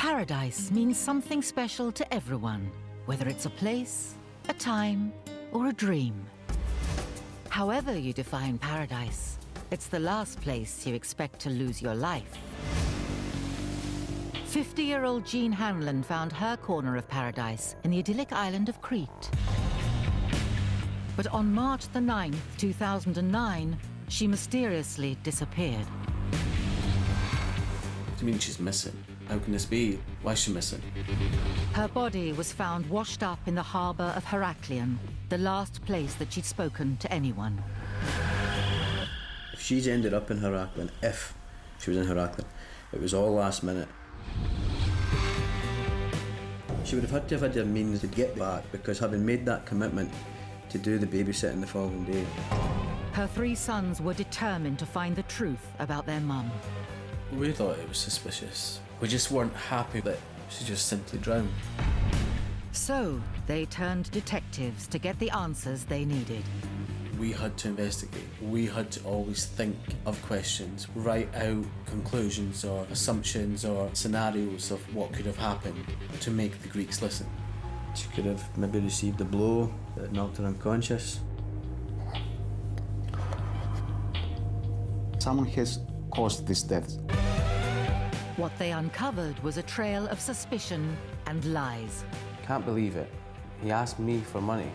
Paradise means something special to everyone, whether it's a place, a time, or a dream. However you define paradise, it's the last place you expect to lose your life. 50-year-old Jean Hanlon found her corner of paradise in the idyllic island of Crete. But on March the 9th, 2009, she mysteriously disappeared. What do you mean she's missing? How can this be? Why is she missing? Her body was found washed up in the harbour of Heraklion, the last place that she'd spoken to anyone. If she's ended up in Heraklion, if she was in Heraklion, it was all last minute. She would have had to have had the means to get back, because having made that commitment to do the babysitting the following day. Her 3 sons were determined to find the truth about their mum. We thought it was suspicious. We just weren't happy that she just simply drowned. So they turned detectives to get the answers they needed. We had to investigate. We had to always think of questions, write out conclusions or assumptions or scenarios of what could have happened to make the Greeks listen. She could have maybe received a blow that knocked her unconscious. Someone has caused this death. What they uncovered was a trail of suspicion and lies. Can't believe it. He asked me for money.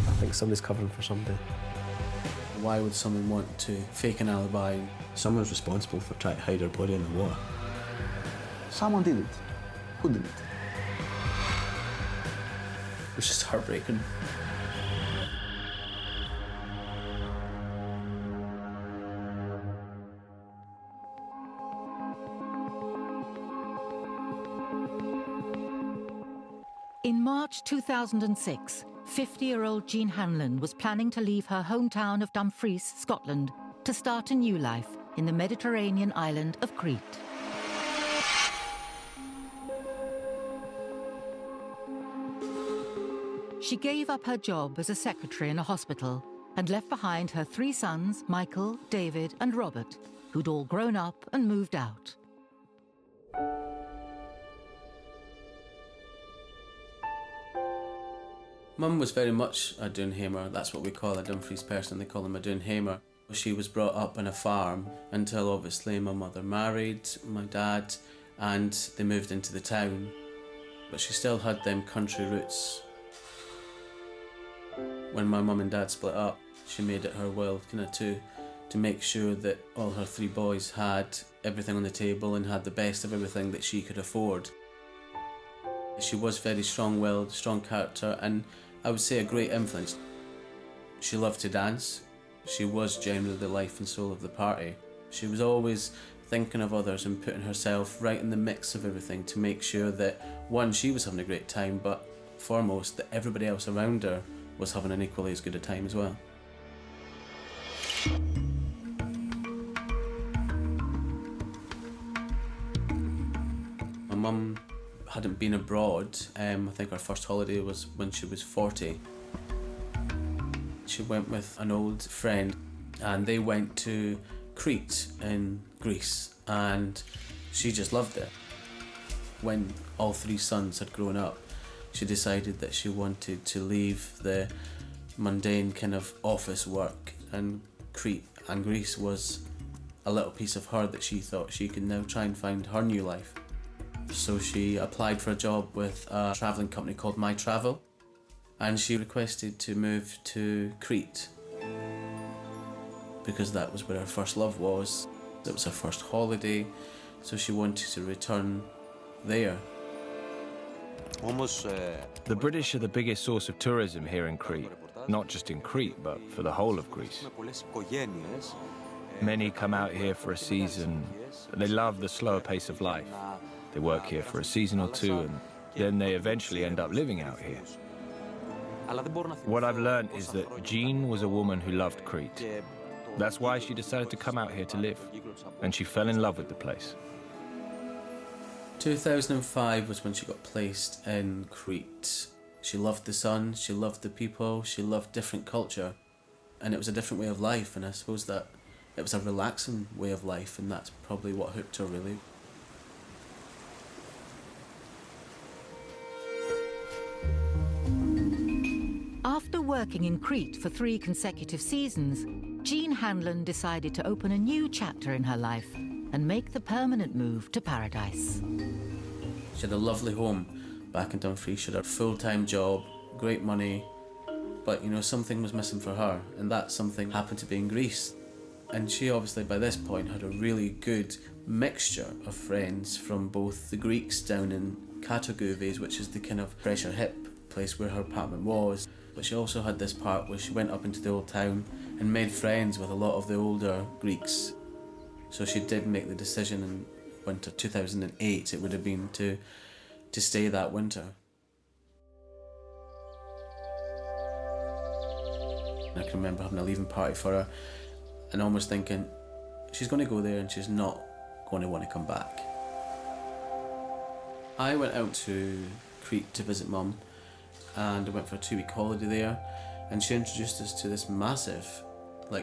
I think somebody's covering for somebody. Why would someone want to fake an alibi? Someone's responsible for trying to hide her body in the water. Someone did it. Who did it? It was just heartbreaking. In March 2006, 50-year-old Jean Hanlon was planning to leave her hometown of Dumfries, Scotland, to start a new life in the Mediterranean island of Crete. She gave up her job as a secretary in a hospital and left behind her 3 sons, Michael, David, and Robert, who'd all grown up and moved out. Mum was very much a Doonhamer. That's what we call a Dumfries person. They call him a Doonhamer. She was brought up on a farm until obviously my mother married my dad and they moved into the town. But she still had them country roots. When my mum and dad split up, she made it her will to make sure that all her 3 boys had everything on the table and had the best of everything that she could afford. She was very strong-willed, strong character, and I would say a great influence. She loved to dance. She was generally the life and soul of the party. She was always thinking of others and putting herself right in the mix of everything to make sure that, one, she was having a great time, but foremost, that everybody else around her was having an equally as good a time as well. My mum hadn't been abroad. I think her first holiday was when she was 40. She went with an old friend and they went to Crete in Greece and she just loved it. When all 3 sons had grown up, she decided that she wanted to leave the mundane kind of office work, and Crete and Greece was a little piece of her that she thought she could now try and find her new life. So she applied for a job with a travelling company called My Travel, and she requested to move to Crete because that was where her first love was. It was her first holiday, so she wanted to return there. The British are the biggest source of tourism here in Crete, not just in Crete, but for the whole of Greece. Many come out here for a season. They love the slower pace of life. They work here for a season or 2, and then they eventually end up living out here. What I've learned is that Jean was a woman who loved Crete. That's why she decided to come out here to live, and she fell in love with the place. 2005 was when she got placed in Crete. She loved the sun, she loved the people, she loved different culture, and it was a different way of life, and I suppose that it was a relaxing way of life, and that's probably what hooked her, really. working in Crete for 3 consecutive seasons, Jean Hanlon decided to open a new chapter in her life and make the permanent move to paradise. She had a lovely home back in Dumfries. She had a full-time job, great money, but you know, something was missing for her, and that something happened to be in Greece. And she obviously by this point had a really good mixture of friends from both the Greeks down in Katogoves, which is the kind of fresher hip place where her apartment was, but she also had this part where she went up into the old town and made friends with a lot of the older Greeks. So she did make the decision in winter 2008, it would have been, to stay that winter. I can remember having a leaving party for her and almost thinking, she's going to go there and she's not going to want to come back. I went out to Crete to visit Mum, and I went for a 2-week holiday there, and she introduced us to this massive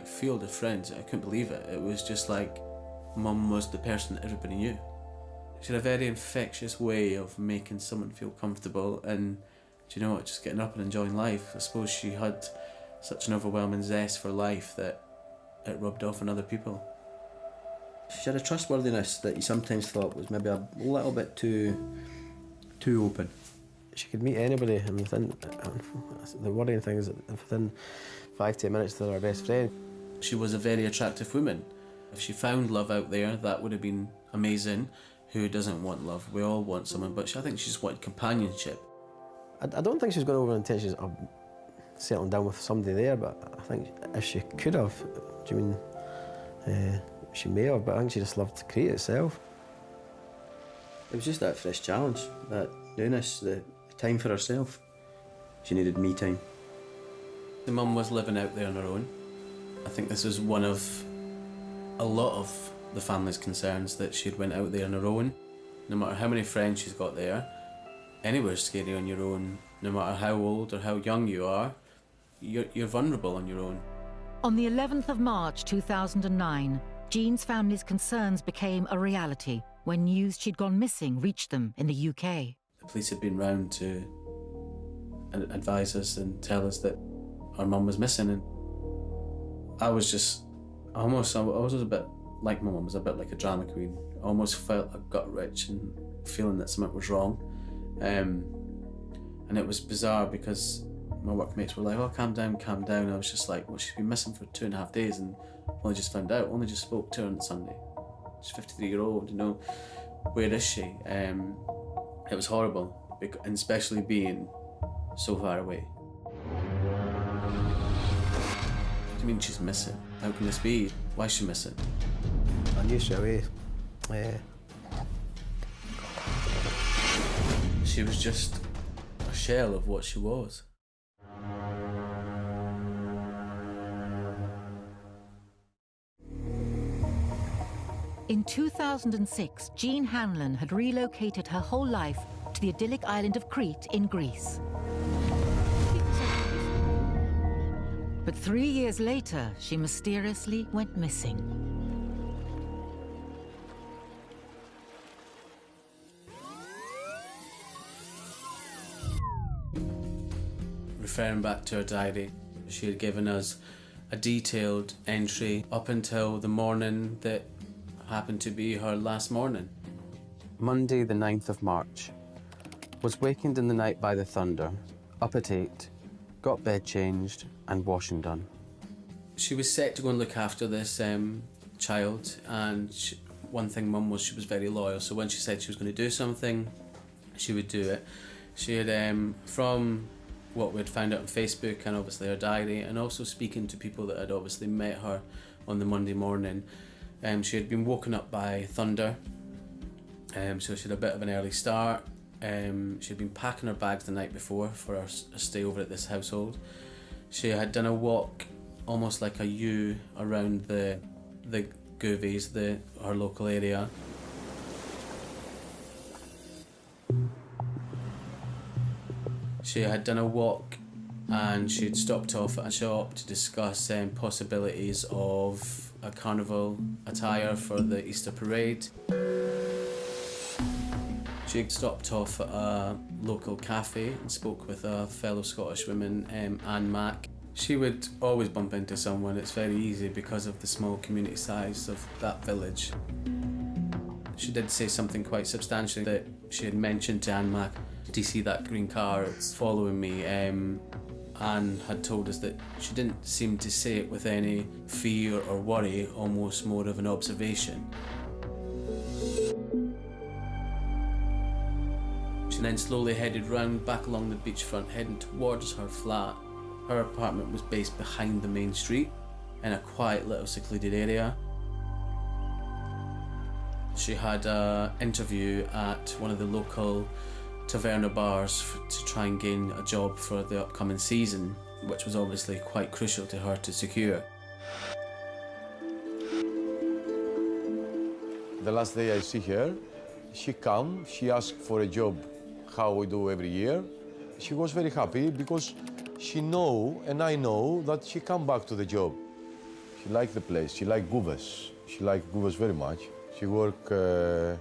field of friends. I couldn't believe it. It was just like Mum was the person that everybody knew. She had a very infectious way of making someone feel comfortable, and do you know what, just getting up and enjoying life. I suppose she had such an overwhelming zest for life that it rubbed off on other people. She had a trustworthiness that you sometimes thought was maybe a little bit too open. She could meet anybody, and the worrying thing is that within 5-10 minutes they're our best friend. She was a very attractive woman. If she found love out there, that would have been amazing. Who doesn't want love? We all want someone, but I think she just wanted companionship. I don't think she's got over intentions of settling down with somebody there, but I think if she could have, do you mean, she may have, but I think she just loved Crete itself. It was just that fresh challenge, that newness, the time for herself. She needed me time. The mum was living out there on her own. I think this was one of a lot of the family's concerns, that she'd went out there on her own. No matter how many friends she's got there, anywhere's scary on your own. No matter how old or how young you are, you're vulnerable on your own. On the 11th of March 2009, Jean's family's concerns became a reality when news she'd gone missing reached them in the UK. The police had been round to advise us and tell us that our mum was missing, and I was just I was a bit like my mum, I was a bit like a drama queen. I almost felt a gut-wrench and feeling that something was wrong. And it was bizarre because my workmates were like, oh, calm down. I was just like, well, she's been missing for 2.5 days and only just found out, only just spoke to her on Sunday. She's 53-year-old, you know, where is she? It was horrible, and especially being so far away. What do you mean she's missing? How can this be? Why is she missing? I knew straight away. She was just a shell of what she was. In 2006, Jean Hanlon had relocated her whole life to the idyllic island of Crete in Greece. But 3 years later, she mysteriously went missing. Referring back to her diary, she had given us a detailed entry up until the morning that happened to be her last morning. Monday, the 9th of March. Was wakened in the night by the thunder, up at 8, got bed changed and washing done. She was set to go and look after this child, and one thing Mum was, she was very loyal, so when she said she was going to do something, she would do it. She had, from what we'd found out on Facebook and obviously her diary, and also speaking to people that had obviously met her on the Monday morning, she had been woken up by thunder, so she had a bit of an early start. She had been packing her bags the night before for her stay over at this household. She had done a walk, almost like a U, around the Govies, our local area. She had done a walk and she'd stopped off at a shop to discuss possibilities of a carnival attire for the Easter parade. She stopped off at a local cafe and spoke with a fellow Scottish woman, Anne Mack. She would always bump into someone. It's very easy because of the small community size of that village. She did say something quite substantial, that she had mentioned to Anne Mack, "Do you see that green car? It's following me." Anne had told us that she didn't seem to say it with any fear or worry, almost more of an observation. She then slowly headed round back along the beachfront, heading towards her flat. Her apartment was based behind the main street, in a quiet little secluded area. She had an interview at one of the local taverna bars to try and gain a job for the upcoming season, which was obviously quite crucial to her to secure. The last day I see her, she came, she asked for a job, how we do every year. She was very happy because she know, and I know, that she come back to the job. She liked the place, she liked Guvas. She liked Guvas very much. She worked for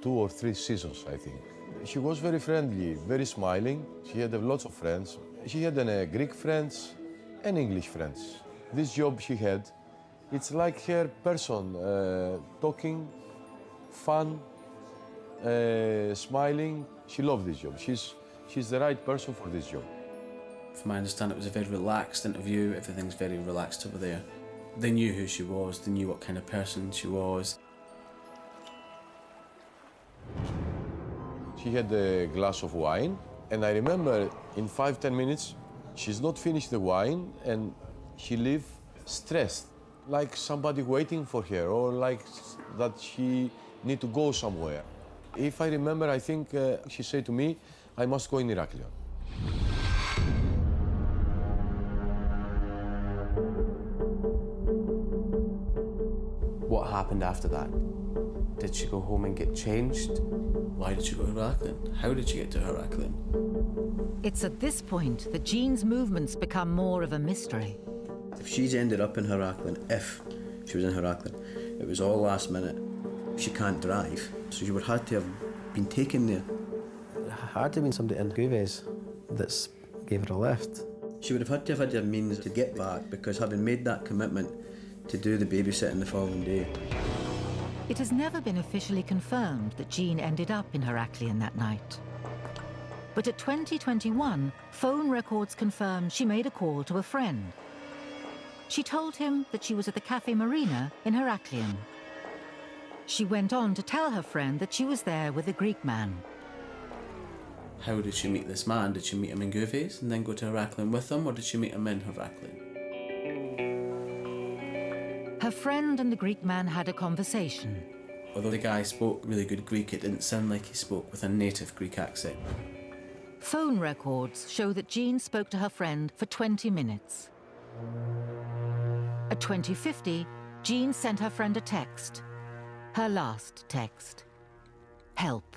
2 or 3 seasons, I think. She was very friendly, very smiling. She had lots of friends. She had Greek friends and English friends. This job she had, it's like her person, talking, fun, smiling. She loved this job. She's the right person for this job. From my understanding, it was a very relaxed interview. Everything's very relaxed over there. They knew who she was, they knew what kind of person she was. She had a glass of wine, and I remember in 5-10 minutes, she's not finished the wine, and she leave stressed, like somebody waiting for her, or like that she need to go somewhere. If I remember, I think she said to me, "I must go in Heraklion." What happened after that? Did she go home and get changed? Why did she go to Heraklion? How did she get to Heraklion? It's at this point that Jean's movements become more of a mystery. If she's ended up in Heraklion, if she was in Heraklion, it was all last minute. She can't drive, so she would have had to have been taken there. It had to have been somebody in Guves that's gave her a lift. She would have had the means to get back, because having made that commitment to do the babysitting the following day. It has never been officially confirmed that Jean ended up in Heraklion that night. But at 2021, phone records confirm she made a call to a friend. She told him that she was at the Cafe Marina in Heraklion. She went on to tell her friend that she was there with a Greek man. How did she meet this man? Did she meet him in Guves and then go to Heraklion with him, or did she meet him in Heraklion? Her friend and the Greek man had a conversation. Although the guy spoke really good Greek, it didn't sound like he spoke with a native Greek accent. Phone records show that Jean spoke to her friend for 20 minutes. At 20:50, Jean sent her friend a text. Her last text. Help.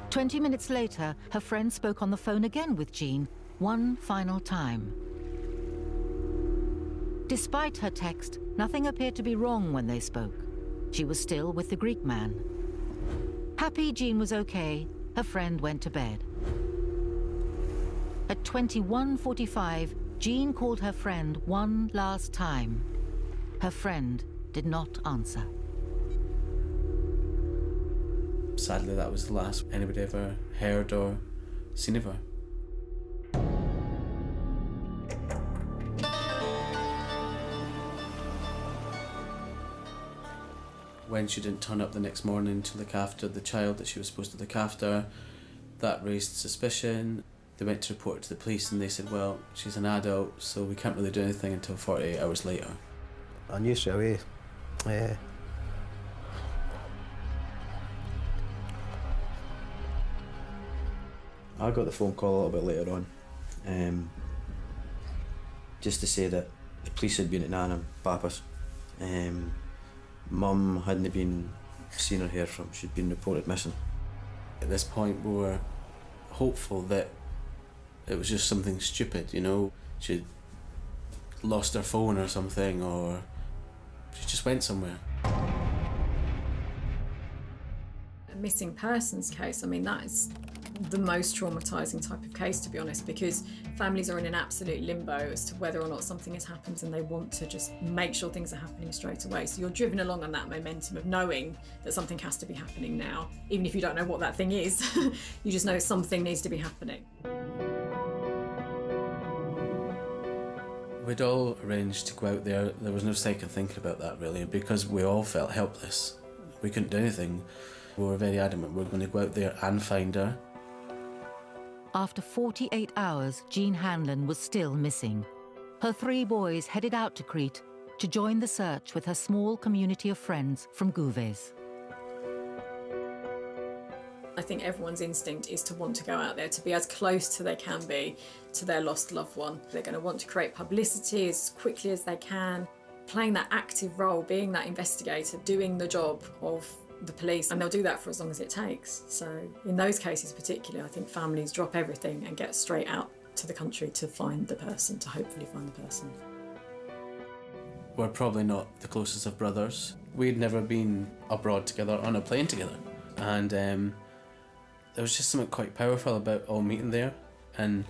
20 minutes later, her friend spoke on the phone again with Jean, one final time. Despite her text, nothing appeared to be wrong when they spoke. She was still with the Greek man. Happy Jean was okay, her friend went to bed. At 21:45, Jean called her friend one last time. Her friend did not answer. Sadly, that was the last anybody ever heard or seen of her. When she didn't turn up the next morning to look after the child that she was supposed to look after, that raised suspicion. They went to report it to the police and they said, well, she's an adult, so we can't really do anything until 48 hours later. I knew straight away. I got the phone call a little bit later on, just to say that the police had been at Nana and Papa's. Mum hadn't been seen or heard from. She'd been reported missing. At this point, we were hopeful that it was just something stupid, you know? She'd lost her phone or something, or she just went somewhere. missing persons case, I mean, that is the most traumatising type of case, to be honest, because families are in an absolute limbo as to whether or not something has happened, and they want to just make sure things are happening straight away. So you're driven along on that momentum of knowing that something has to be happening now. Even if you don't know what that thing is, you just know something needs to be happening. We'd all arranged to go out there. There was no second thinking about that, really, because we all felt helpless. We couldn't do anything. We were very adamant we were going to go out there and find her. After 48 hours, Jean Hanlon was still missing. Her 3 boys headed out to Crete to join the search with her small community of friends from Gouves. I think everyone's instinct is to want to go out there, to be as close to they can be to their lost loved one. They're going to want to create publicity as quickly as they can, playing that active role, being that investigator, doing the job of the police, and they'll do that for as long as it takes. So in those cases particularly, I think families drop everything and get straight out to the country to find the person, to hopefully find the person. We're probably not the closest of brothers. We'd never been abroad together, on a plane together. And there was just something quite powerful about all meeting there. And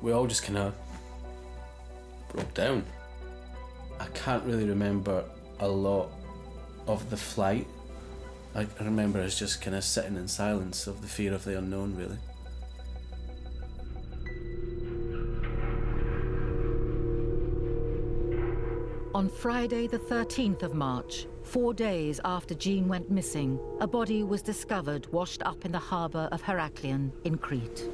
we all just kind of broke down. I can't really remember a lot of the flight. I remember us just kind of sitting in silence of the fear of the unknown, really. On Friday, the 13th of March, 4 days after Jean went missing, a body was discovered washed up in the harbour of Heraklion in Crete.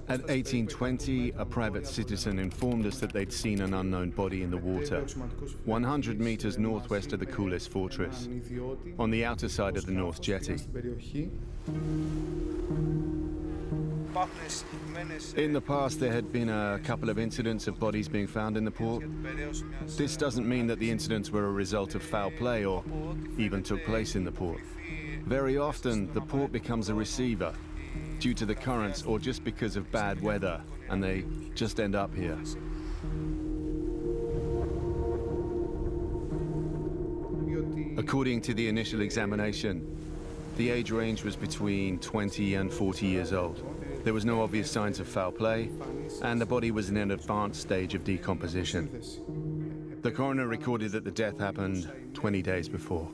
At 1820, a private citizen informed us that they'd seen an unknown body in the water, 100 meters northwest of the Koulis fortress, on the outer side of the North Jetty. In the past, there had been a couple of incidents of bodies being found in the port. This doesn't mean that the incidents were a result of foul play or even took place in the port. Very often, the port becomes a receiver due to the currents or just because of bad weather, and they just end up here. According to the initial examination, the age range was between 20 and 40 years old. There was no obvious signs of foul play, and the body was in an advanced stage of decomposition. The coroner recorded that the death happened 20 days before.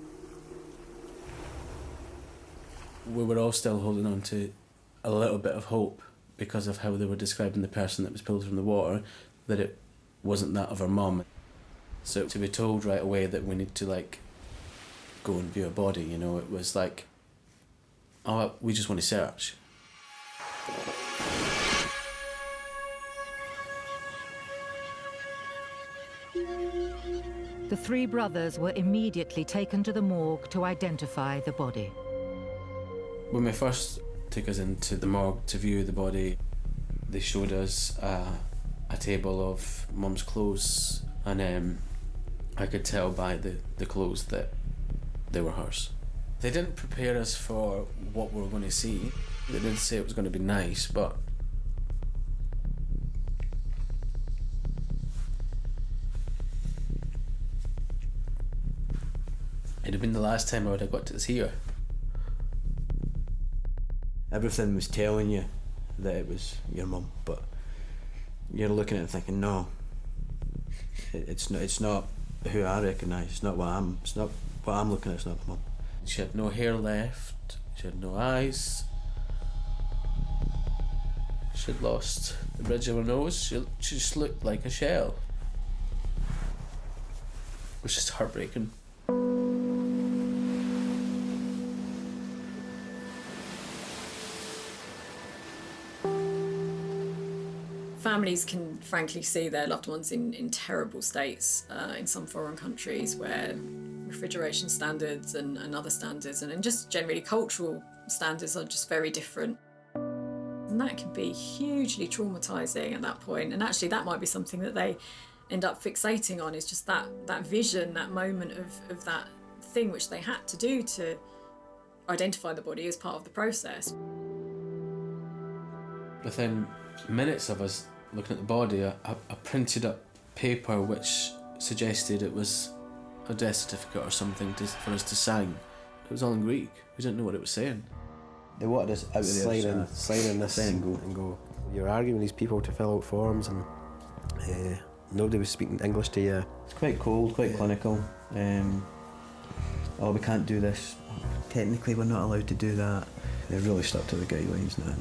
We were all still holding on to a little bit of hope because of how they were describing the person that was pulled from the water, that it wasn't that of her mum. So to be told right away that we need to go and view a body, you know, it was like, oh, we just want to search. The 3 brothers were immediately taken to the morgue to identify the body. When we first took us into the morgue to view the body, they showed us a table of Mum's clothes, and I could tell by the clothes that they were hers. They didn't prepare us for what we were going to see. They didn't say it was going to be nice, but it had been the last time I would have got to see her. Everything was telling you that it was your mum, but you're looking at it thinking, no, it's not who I recognise. It's not what I'm looking at. It's not my mum. She had no hair left. She had no eyes. She had lost the bridge of her nose. She just looked like a shell. It was just heartbreaking. Families can frankly see their loved ones in terrible states in some foreign countries where refrigeration standards and other standards and just generally cultural standards are just very different. And that can be hugely traumatising at that point. And actually that might be something that they end up fixating on, is just that vision, that moment of that thing which they had to do to identify the body as part of the process. Within minutes of us looking at the body, I printed up paper which suggested it was a death certificate or something for us to sign. It was all in Greek. We didn't know what it was saying. They wanted us out of there. Signing this and go. You're arguing with these people to fill out forms, and nobody was speaking English to you. It's quite cold, quite clinical. Oh, we can't do this. Technically, we're not allowed to do that. They really stuck to the guidelines now.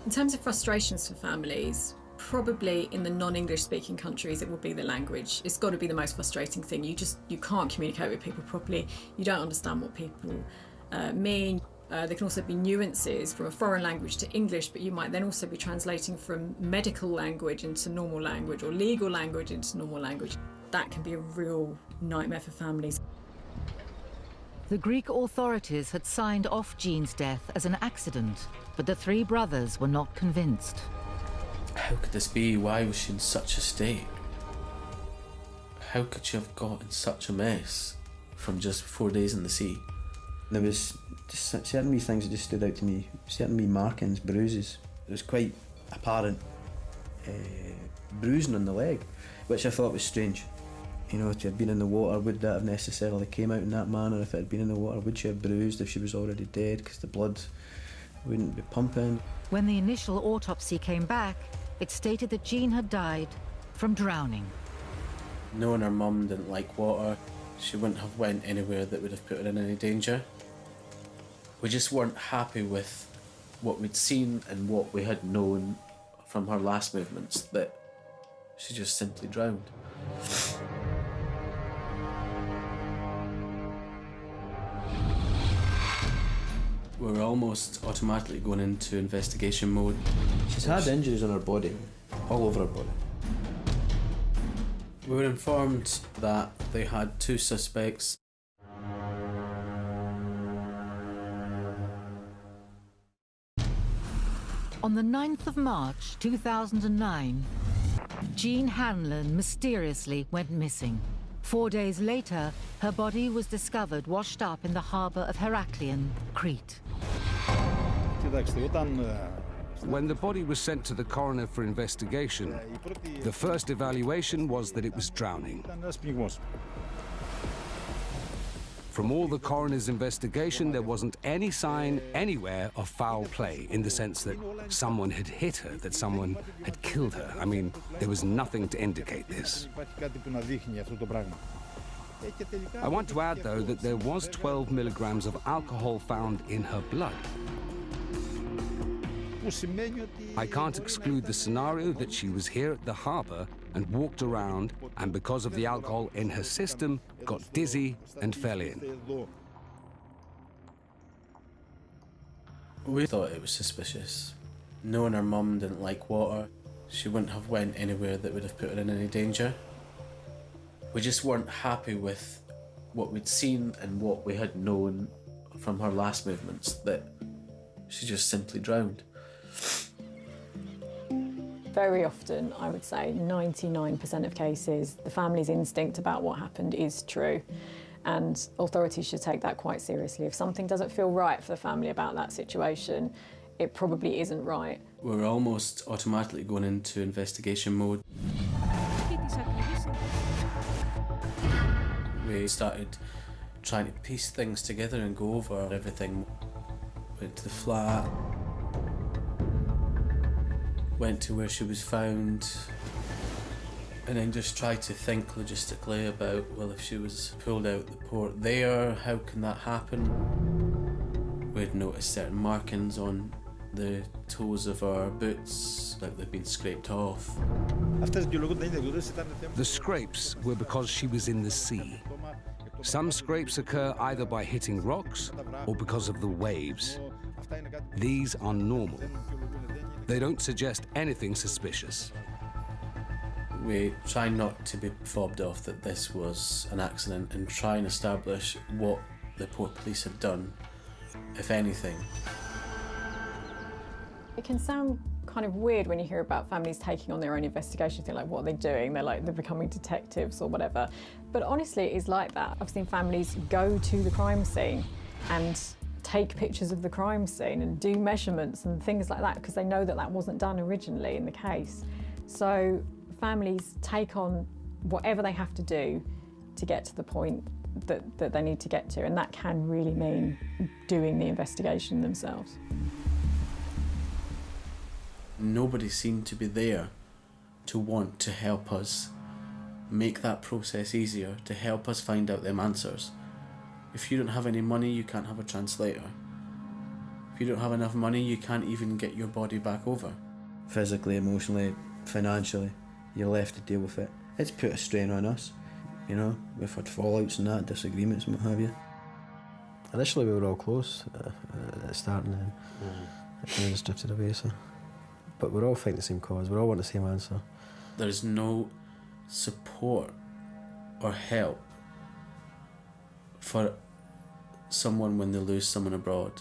In terms of frustrations for families, probably in the non-English speaking countries it will be the language. It's got to be the most frustrating thing. You can't communicate with people properly. You don't understand what people mean. There can also be nuances from a foreign language to English, but you might then also be translating from medical language into normal language or legal language into normal language. That can be a real nightmare for families. The Greek authorities had signed off Jean's death as an accident, but the three brothers were not convinced. How could this be? Why was she in such a state? How could she have got in such a mess from just 4 days in the sea? There was just certain wee things that just stood out to me, certain wee markings, bruises. It was quite apparent bruising on the leg, which I thought was strange. You know, if she had been in the water, would that have necessarily came out in that manner? If it had been in the water, would she have bruised if she was already dead, because the blood wouldn't be pumping? When the initial autopsy came back, it stated that Jean had died from drowning. Knowing her mum didn't like water, she wouldn't have went anywhere that would have put her in any danger. We just weren't happy with what we'd seen and what we had known from her last movements, that she just simply drowned. We were almost automatically going into investigation mode. She's had injuries on her body, all over her body. We were informed that they had 2 suspects. On the 9th of March 2009, Jean Hanlon mysteriously went missing. 4 days later, her body was discovered washed up in the harbour of Heraklion, Crete. When the body was sent to the coroner for investigation, the first evaluation was that it was drowning. From all the coroner's investigation, there wasn't any sign anywhere of foul play, in the sense that someone had hit her, that someone had killed her. I mean, there was nothing to indicate this. I want to add, though, that there was 12 milligrams of alcohol found in her blood. I can't exclude the scenario that she was here at the harbour and walked around, and because of the alcohol in her system, got dizzy and fell in. We thought it was suspicious. Knowing her mum didn't like water, she wouldn't have went anywhere that would have put her in any danger. We just weren't happy with what we'd seen and what we had known from her last movements, that she just simply drowned. Very often, I would say 99% of cases, the family's instinct about what happened is true, and authorities should take that quite seriously. If something doesn't feel right for the family about that situation, it probably isn't right. We were almost automatically going into investigation mode. We started trying to piece things together and go over everything. Went to the flat, went to where she was found, and then just tried to think logistically about, well, if she was pulled out the port there, how can that happen? We'd noticed certain markings on the toes of our boots, like they'd been scraped off. The scrapes were because she was in the sea. Some scrapes occur either by hitting rocks or because of the waves. These are normal. They don't suggest anything suspicious. We try not to be fobbed off that this was an accident and try and establish what the port police had done, if anything. It can sound kind of weird when you hear about families taking on their own investigations. They're like, what are they doing? They're becoming detectives or whatever. But honestly, it is like that. I've seen families go to the crime scene and take pictures of the crime scene and do measurements and things like that, because they know that that wasn't done originally in the case. So families take on whatever they have to do to get to the point that they need to get to, and that can really mean doing the investigation themselves. Nobody seemed to be there to want to help us make that process easier, to help us find out them answers. If you don't have any money, you can't have a translator. If you don't have enough money, you can't even get your body back over. Physically, emotionally, financially, you're left to deal with it. It's put a strain on us, you know. We've had fallouts and that, disagreements and what have you. Initially we were all close at the start, and then it kind of just drifted away, so. But we're all fighting the same cause, we're all wanting the same answer. There's no support or help for someone when they lose someone abroad.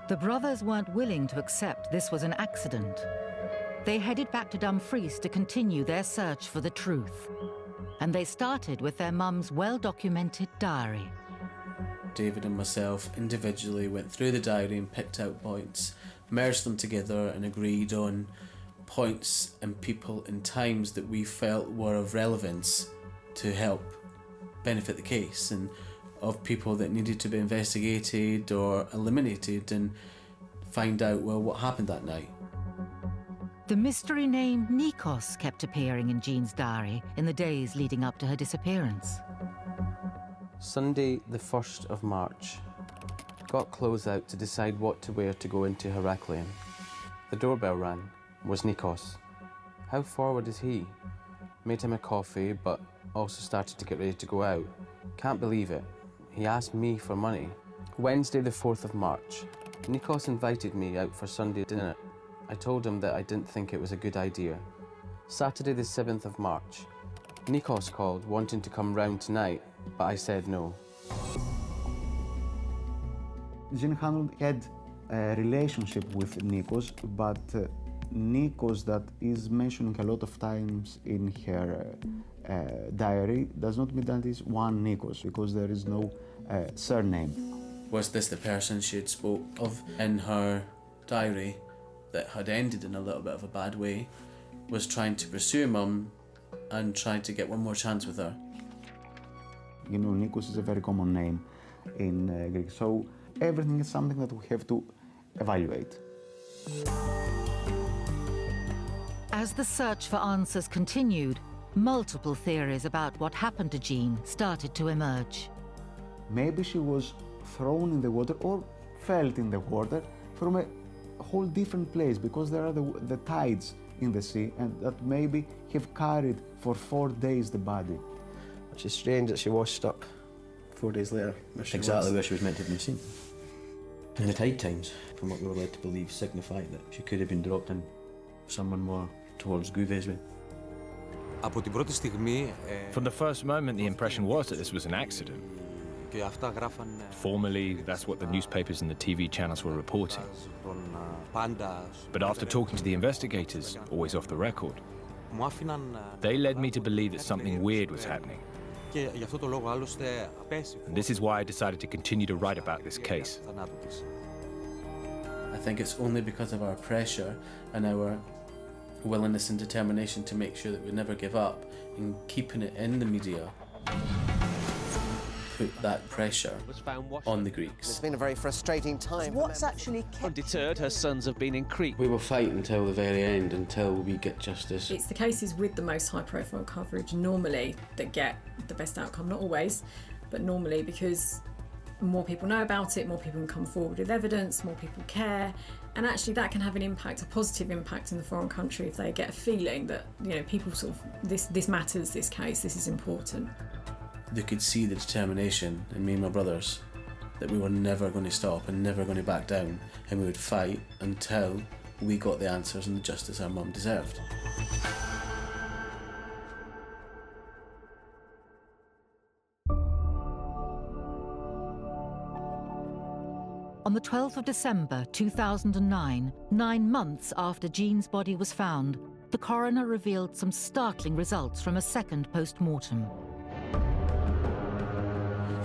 The brothers weren't willing to accept this was an accident. They headed back to Dumfries to continue their search for the truth. And they started with their mum's well-documented diary. David and myself individually went through the diary and picked out points, merged them together and agreed on points and people and times that we felt were of relevance to help benefit the case, and of people that needed to be investigated or eliminated, and find out, well, what happened that night. The mystery name Nikos kept appearing in Jean's diary in the days leading up to her disappearance. Sunday, the 1st of March. Got clothes out to decide what to wear to go into Heraklion. The doorbell rang. Was Nikos. How forward is he? Made him a coffee, but also started to get ready to go out. Can't believe it. He asked me for money. Wednesday, the 4th of March. Nikos invited me out for Sunday dinner. I told him that I didn't think it was a good idea. Saturday, the 7th of March. Nikos called, wanting to come round tonight, but I said no. Jean Hanlon had a relationship with Nikos, but Nikos that is mentioned a lot of times in her diary does not mean that is one Nikos, because there is no surname. Was this the person she had spoke of in her diary that had ended in a little bit of a bad way, was trying to pursue Mum and trying to get one more chance with her? You know, Nikos is a very common name in Greek, so everything is something that we have to evaluate. As the search for answers continued, multiple theories about what happened to Jean started to emerge. Maybe she was thrown in the water or fell in the water from a whole different place, because there are the tides in the sea, and that maybe have carried for 4 days the body. Which is strange that she washed up 4 days later. Where she was meant to have been seen. And the tide times, from what we were led to believe, signified that she could have been dropped in somewhere more towards Gouvet's way. From the first moment, the impression was that this was an accident. Formally, that's what the newspapers and the TV channels were reporting. But after talking to the investigators, always off the record, they led me to believe that something weird was happening. And this is why I decided to continue to write about this case. I think it's only because of our pressure and our willingness and determination to make sure that we never give up, and keeping it in the media put that pressure on the Greeks. It's been a very frustrating time. What's actually kept... Undeterred, her sons have been in Crete. We will fight until the very end, until we get justice. It's the cases with the most high-profile coverage normally that get the best outcome. Not always, but normally, because more people know about it, more people can come forward with evidence, more people care, and actually that can have an impact, a positive impact in the foreign country if they get a feeling that, you know, people sort of, this matters, this case, this is important. They could see the determination in me and my brothers that we were never going to stop and never going to back down, and we would fight until we got the answers and the justice our mum deserved. On the 12th of December 2009, 9 months after Jean's body was found, the coroner revealed some startling results from a second post-mortem.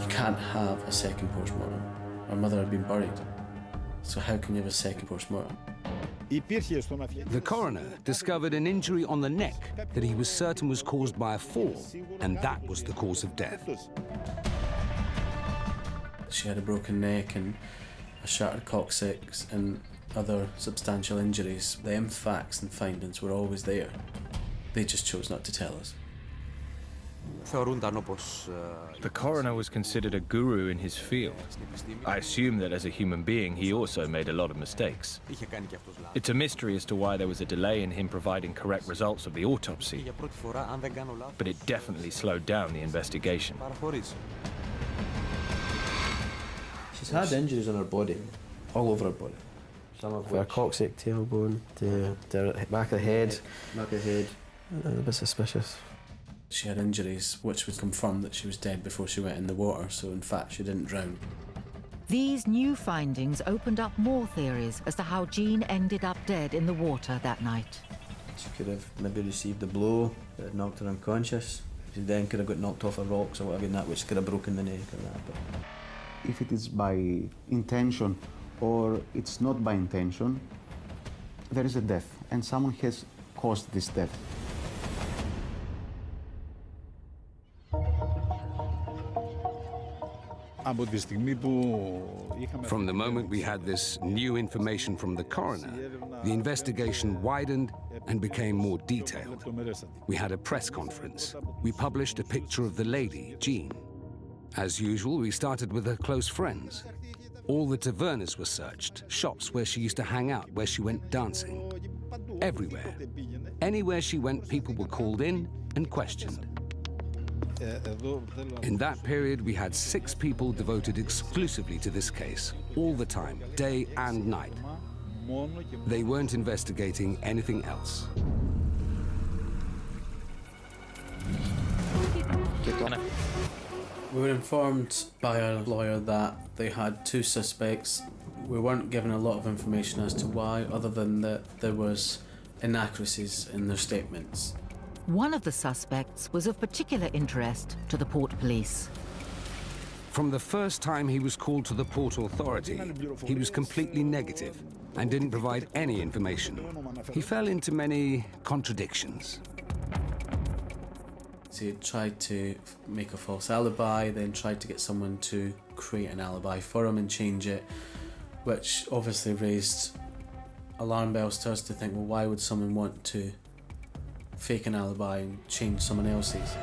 You can't have a second post-mortem. Our mother had been buried, so how can you have a second post-mortem? The coroner discovered an injury on the neck that he was certain was caused by a fall, and that was the cause of death. She had a broken neck and a shattered coccyx and other substantial injuries. Them facts and findings were always there. They just chose not to tell us. The coroner was considered a guru in his field. I assume that as a human being, he also made a lot of mistakes. It's a mystery as to why there was a delay in him providing correct results of the autopsy, but it definitely slowed down the investigation. She's had injuries on her body, all over her body. Some of Her coccyx, tailbone, the back of the head. Back of the head. A bit suspicious. She had injuries which would confirm that she was dead before she went in the water, so in fact she didn't drown. These new findings opened up more theories as to how Jean ended up dead in the water that night. She could have maybe received a blow that had knocked her unconscious. She then could have got knocked off of rocks or whatever, and that which could have broken the neck or that. But if it is by intention or it's not by intention, there is a death, and someone has caused this death. From the moment we had this new information from the coroner, the investigation widened and became more detailed. We had a press conference. We published a picture of the lady, Jean. As usual, we started with her close friends. All the tavernas were searched, shops where she used to hang out, where she went dancing. Everywhere. Anywhere she went, people were called in and questioned. In that period, we had 6 people devoted exclusively to this case, all the time, day and night. They weren't investigating anything else. We were informed by our lawyer that they had 2 suspects. We weren't given a lot of information as to why, other than that there was inaccuracies in their statements. One of the suspects was of particular interest to the port police. From the first time he was called to the port authority, he was completely negative and didn't provide any information. He fell into many contradictions. So he tried to make a false alibi, then tried to get someone to create an alibi for him and change it, which obviously raised alarm bells to us to think, well, why would someone want to fake an alibi and change someone else's?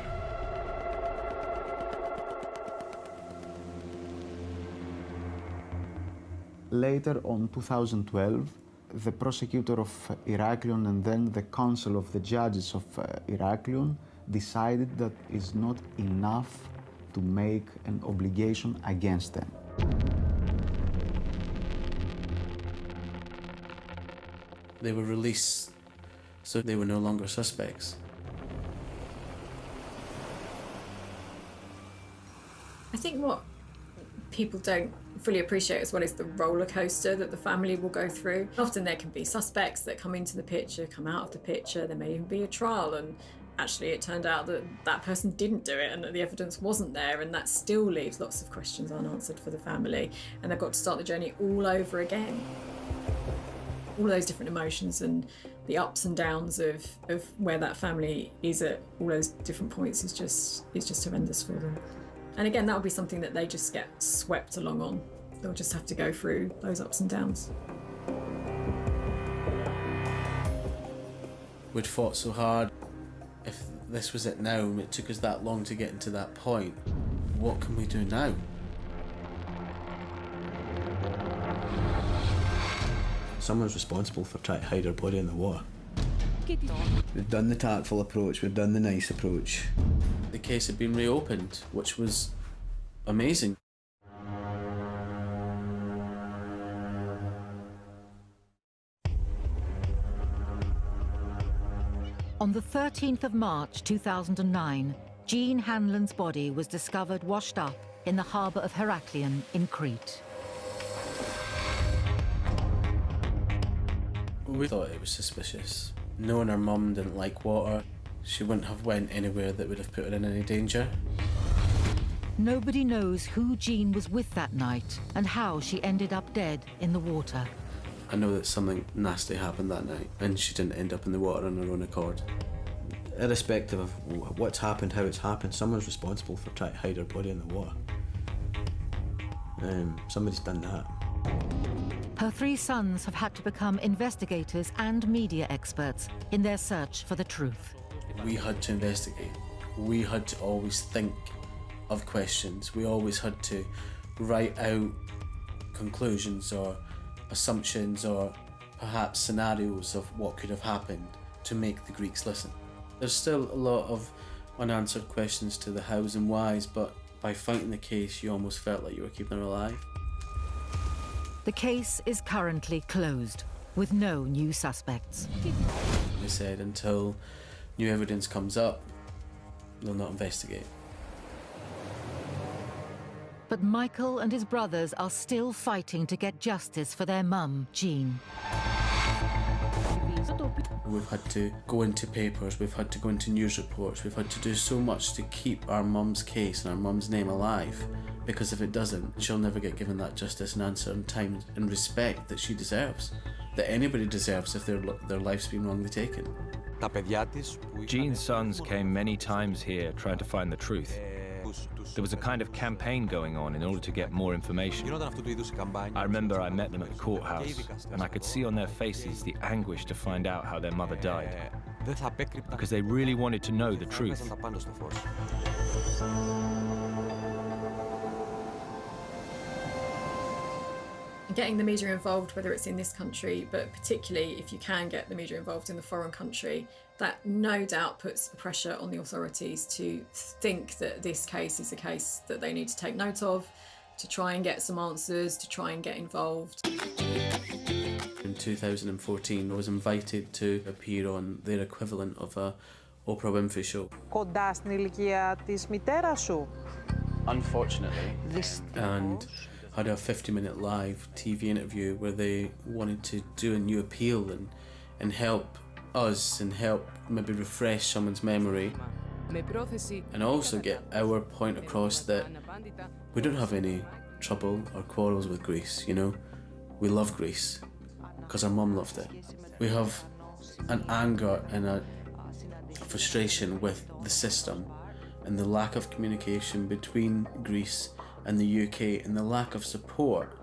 Later on 2012, the prosecutor of Heraklion and then the council of the judges of Heraklion decided that it's not enough to make an obligation against them. They were released, so they were no longer suspects. I think what people don't fully appreciate as well is the roller coaster that the family will go through. Often there can be suspects that come into the picture, come out of the picture, there may even be a trial, and actually it turned out that that person didn't do it and that the evidence wasn't there, and that still leaves lots of questions unanswered for the family, and they've got to start the journey all over again. All those different emotions and the ups and downs of where that family is at all those different points is just horrendous for them. And again, that will be something that they just get swept along on. They'll just have to go through those ups and downs. We'd fought so hard. If this was it now, and it took us that long to get into that point, what can we do now? someone's responsible for trying to hide her body in the water. We've done the tactful approach, we've done the nice approach. The case had been reopened, which was amazing. On the 13th of March 2009, Jean Hanlon's body was discovered washed up in the harbour of Heraklion in Crete. We thought it was suspicious. Knowing her mum didn't like water, she wouldn't have went anywhere that would have put her in any danger. Nobody knows who Jean was with that night and how she ended up dead in the water. I know that something nasty happened that night and she didn't end up in the water on her own accord. Irrespective of what's happened, how it's happened, someone's responsible for trying to hide her body in the water. Somebody's done that. Her 3 sons have had to become investigators and media experts in their search for the truth. We had to investigate. We had to always think of questions. We always had to write out conclusions or assumptions or perhaps scenarios of what could have happened to make the Greeks listen. There's still a lot of unanswered questions to the hows and whys, but by fighting the case, you almost felt like you were keeping her alive. The case is currently closed, with no new suspects. They said until new evidence comes up, they'll not investigate. But Michael and his brothers are still fighting to get justice for their mum, Jean. We've had to go into papers, we've had to go into news reports, we've had to do so much to keep our mum's case and our mum's name alive, because if it doesn't, she'll never get given that justice and answer and time and respect that she deserves, that anybody deserves if their life's been wrongly taken. Jean's sons came many times here trying to find the truth. There was a kind of campaign going on in order to get more information. I remember I met them at the courthouse, and I could see on their faces the anguish to find out how their mother died, because they really wanted to know the truth. Getting the media involved, whether it's in this country, but particularly if you can get the media involved in the foreign country, that no doubt puts pressure on the authorities to think that this case is a case that they need to take note of, to try and get some answers, to try and get involved. In 2014, I was invited to appear on their equivalent of a Oprah Winfrey show. Κοντά στην ηλικία της μητέρας σου. Unfortunately. And had a 50-minute live TV interview where they wanted to do a new appeal and help us and help maybe refresh someone's memory and also get our point across that we don't have any trouble or quarrels with Greece, you know. We love Greece because our mum loved it. We have an anger and a frustration with the system and the lack of communication between Greece and the UK and the lack of support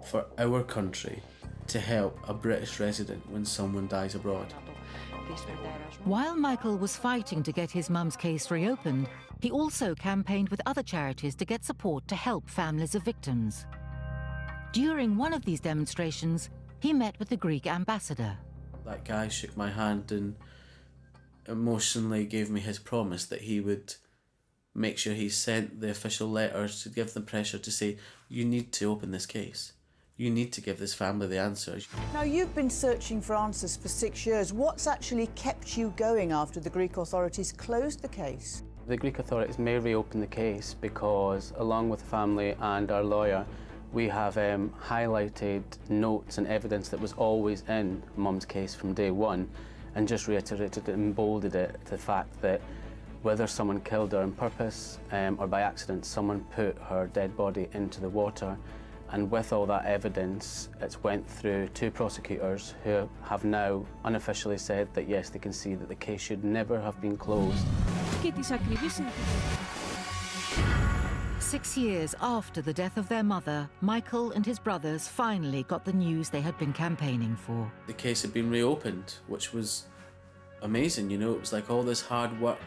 for our country to help a British resident when someone dies abroad. While Michael was fighting to get his mum's case reopened, he also campaigned with other charities to get support to help families of victims. During one of these demonstrations, he met with the Greek ambassador. That guy shook my hand and emotionally gave me his promise that he would make sure he sent the official letters to give them pressure to say, you need to open this case. You need to give this family the answers. Now, you've been searching for answers for 6 years. What's actually kept you going after the Greek authorities closed the case? The Greek authorities may reopen the case because, along with the family and our lawyer, we have highlighted notes and evidence that was always in Mum's case from day one, and just reiterated and bolded it, the fact that whether someone killed her on purpose or by accident, someone put her dead body into the water. And with all that evidence, it's went through 2 prosecutors who have now unofficially said that yes, they can see that the case should never have been closed. 6 years after the death of their mother, Michael and his brothers finally got the news they had been campaigning for. The case had been reopened, which was amazing, you know. It was like all this hard work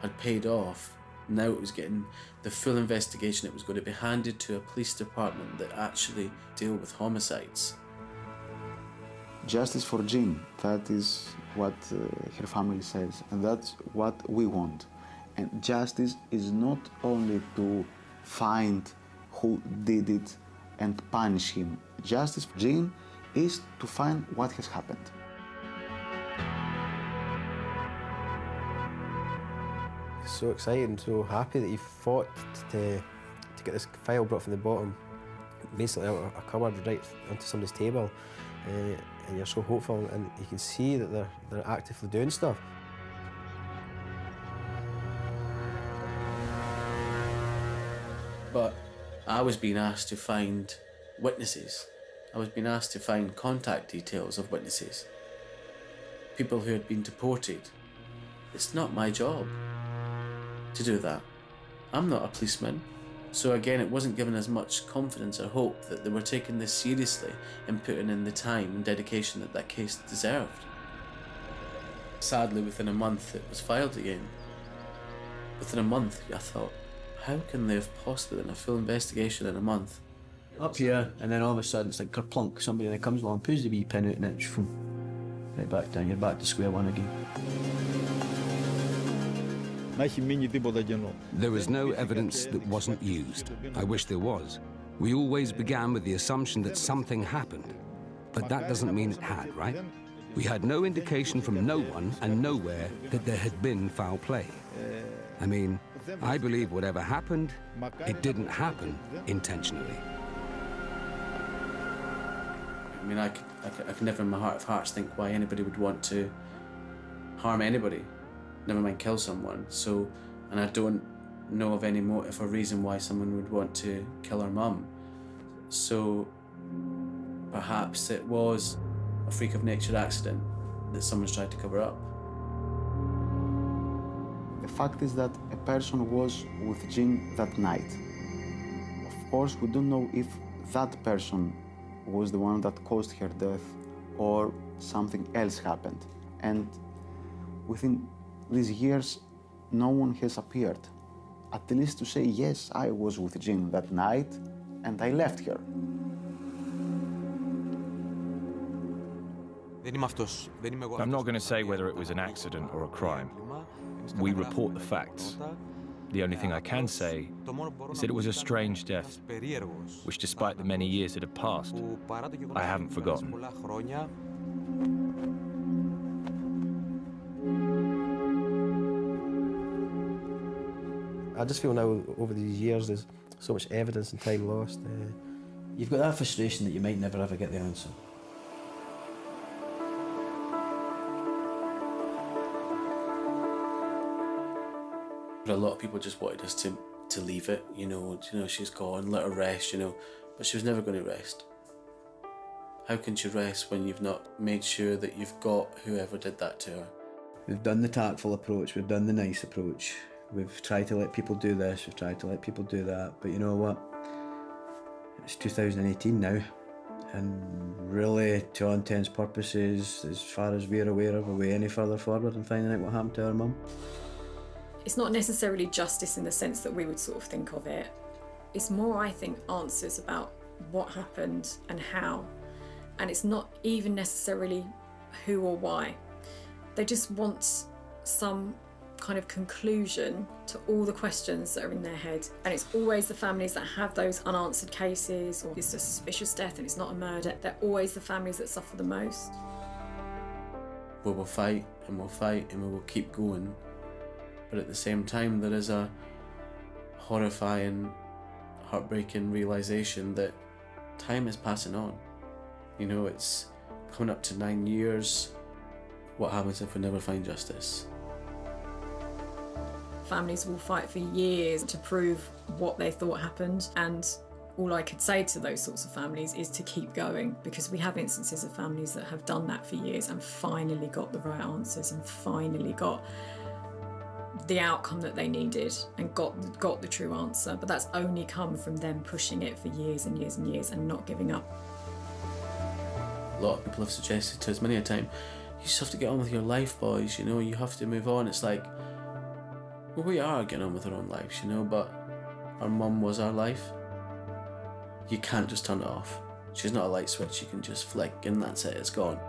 had paid off. Now it was getting the full investigation. It was going to be handed to a police department that actually deal with homicides. Justice for Jean, that is what her family says, and that's what we want. And justice is not only to find who did it and punish him. Justice for Jean is to find what has happened. So excited and so happy that you fought to get this file brought from the bottom, basically out of a cupboard right onto somebody's table, and you're so hopeful, and you can see that they're actively doing stuff. But I was being asked to find witnesses I was being asked to find contact details of witnesses, people who had been deported. It's not my job to do that. I'm not a policeman. So again, it wasn't given as much confidence or hope that they were taking this seriously and putting in the time and dedication that that case deserved. Sadly, within a month, it was filed again. Within a month, I thought, how can they have possibly done a full investigation in a month? Up here, and then all of a sudden it's like kerplunk, somebody that comes along, pulls the wee pin out, and it's right back down, you're back to square one again. There was no evidence that wasn't used. I wish there was. We always began with the assumption that something happened. But that doesn't mean it had, right? We had no indication from no one and nowhere that there had been foul play. I mean, I believe whatever happened, it didn't happen intentionally. I mean, I could never in my heart of hearts think why anybody would want to harm anybody, never mind kill someone. So, and I don't know of any motive or reason why someone would want to kill her mum. So, perhaps it was a freak of nature accident that someone's tried to cover up. The fact is that a person was with Jean that night. Of course, we don't know if that person was the one that caused her death or something else happened. And within these years, no one has appeared, at least to say, yes, I was with Jean that night and I left her. I'm not going to say whether it was an accident or a crime. We report the facts. The only thing I can say is that it was a strange death, which despite the many years that have passed, I haven't forgotten. I just feel now, over these years, there's so much evidence and time lost. You've got that frustration that you might never ever get the answer. A lot of people just wanted us to leave it, you know, she's gone, let her rest, you know, but she was never going to rest. How can she rest when you've not made sure that you've got whoever did that to her? We've done the tactful approach, we've done the nice approach. We've tried to let people do this, we've tried to let people do that, but you know what? It's 2018 now, and really, to all intents and purposes, as far as we're aware of, are we any further forward in finding out what happened to our mum? It's not necessarily justice in the sense that we would sort of think of it. It's more, I think, answers about what happened and how. And it's not even necessarily who or why. They just want some kind of conclusion to all the questions that are in their head. And it's always the families that have those unanswered cases, or it's a suspicious death and it's not a murder. They're always the families that suffer the most. We will fight and we'll fight and we will keep going. But at the same time, there is a horrifying, heartbreaking realisation that time is passing on. You know, it's coming up to 9 years. What happens if we never find justice? Families will fight for years to prove what they thought happened, and all I could say to those sorts of families is to keep going, because we have instances of families that have done that for years and finally got the right answers and finally got the outcome that they needed and got the true answer. But that's only come from them pushing it for years and years and years and not giving up. A lot of people have suggested to us many a time, you just have to get on with your life, boys, you know, you have to move on. It's like, well, we are getting on with our own lives, you know, but our mum was our life. You can't just turn it off. She's not a light switch you can just flick and that's it, it's gone.